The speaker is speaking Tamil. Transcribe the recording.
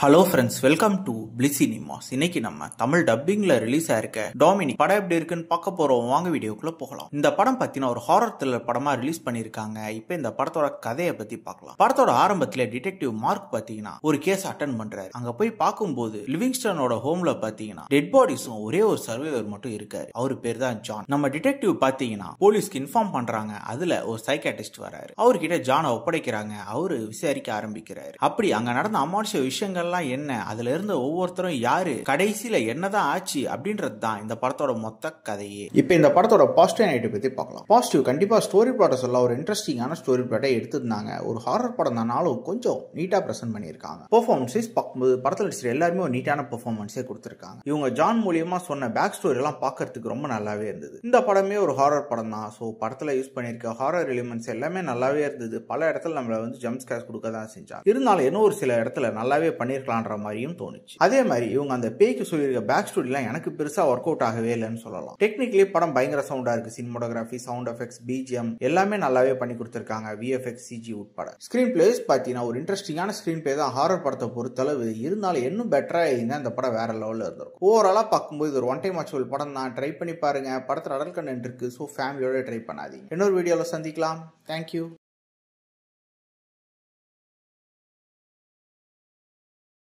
Hello friends, welcome to bliss cinemas. இன்னைக்கு நம்ம தமிழ் டப்பிங்ல ரிலீஸ் ஆயிருக்க டாமினிக் படம் எப்படி இருக்குன்னு பார்க்க போறோம். வாங்க வீடியோக்குள்ள போகலாம். இந்த படம் பத்தின ஒரு ஹாரர் த்ரில்லர் படமா ரிலீஸ் பண்ணிருக்காங்க. இப்போ இந்த படத்தோட கதையை பத்தி பார்க்கலாம். படத்தோட ஆரம்பத்துல டிடெக்டிவ் மார்க் பாத்தீங்கன்னா ஒரு கேஸ் அட்டென்ட் பண்றாரு. அங்க போய் பார்க்கும்போது லிவிங்ஸ்டனோட ஹோம்ல பாத்தீங்கன்னா டெட் பாடிஸும் ஒரே ஒரு சர்வைவர் மட்டும் இருக்காரு. அவரு பேர் தான் ஜான். நம்ம டிடெக்டிவ் பாத்தீங்கன்னா போலீஸ்க்கு இன்ஃபார்ம் பண்றாங்க. அதுல ஒரு சைக்காட்டிஸ்ட் வராரு. அவர்கிட்ட ஜானை ஒப்படைக்கிறாங்க. அவரு விசாரிக்க ஆரம்பிக்கிறாரு. அப்படி அங்க நடந்த அமானுஷ விஷயங்கள் என்ன, அதுல இருந்த ஒவ்வொருத்தரும் யாரு, கடைசியில என்னதான் ஆச்சு அப்படின்றது தான் இந்த படத்தோட மொத்த கதையே. இப்போ இந்த படத்தோட பாசிட்டிவ் நெகட்டிவ் பத்தி பார்க்கலாம். பாசிட்டிவ், கண்டிப்பா ஸ்டோரி பிளாட்டை சொல்ல ஒரு இன்ட்ரெஸ்டிங்கான ஸ்டோரி பிளாட்டை எடுத்திருந்தாங்க. ஒரு ஹாரர் படம் தானாலும் கொஞ்சம் நீட்டா பிரசன்ட் பண்ணியிருக்காங்க. பெர்ஃபார்மன்ஸ் பார்க்கும்போது படத்தில் நடிச்ச எல்லாருமே ஒரு நீட்டான பெர்ஃபார்மன்ஸே கொடுத்திருக்காங்க. இவங்க ஜான் மூலியமா சொன்ன பேக் ஸ்டோரி எல்லாம் பார்க்கறதுக்கு ரொம்ப நல்லாவே இருந்தது. இந்த படமே ஒரு ஹாரர் படம் தான். ஸோ படத்துல யூஸ் பண்ணியிருக்க ஹாரர் எலிமெண்ட்ஸ் எல்லாமே நல்லாவே இருந்தது. பல இடத்துல நம்மள ஜம்ப் ஸ்கேர்ஸ் கொடுக்க தான் செஞ்சாங்க. இருந்தாலும் இன்னும் ஒரு சில இடத்துல நல்லாவே பண்ணிருக்கலான்ற மாதிரியும் தோணுச்சு. அதே மாதிரி இவங்க அந்த பேய்க்கு சொல்லியிருக்க பேக் ஸ்டோரிலாம் எனக்கு பெருசா ஒர்க் அவுட் ஆகவே இல்லைன்னு சொல்லலாம். டெக்னிக்கலி படம் பயங்கர சவுண்டா இருக்கு. சினிமோட்டோகிராஃபி, சவுண்ட் எஃபெக்ட்ஸ், பிஜிஎம் எல்லாமே நல்லாவே பண்ணி கொடுத்திருக்காங்க. விஎஃப்எக்ஸ், சிஜி உட்பட. ஸ்கிரீன் பிளேஸ் பாத்தீங்கன்னா ஒரு இன்ட்ரெஸ்டிங்கான ஸ்கிரீன் பிளே தான் ஹாரர் படத்தை பொறுத்தளவு. இருந்தாலும் இன்னும் பெட்டரா இருந்தா இந்த படம் வேற லெவல்ல இருந்திருக்கும். ஓவராலா பார்க்கும்போது ஒரு ஒன் டைம் வாட்சபிள் படம் தான். ட்ரை பண்ணி பாருங்க. படத்துல அடல் கண்டென்ட் இருக்கு. ஸோ ஃபேமிலியோட ட்ரை பண்ணாதீங்க. இன்னொரு வீடியோல சந்திக்கலாம். தேங்க்யூ.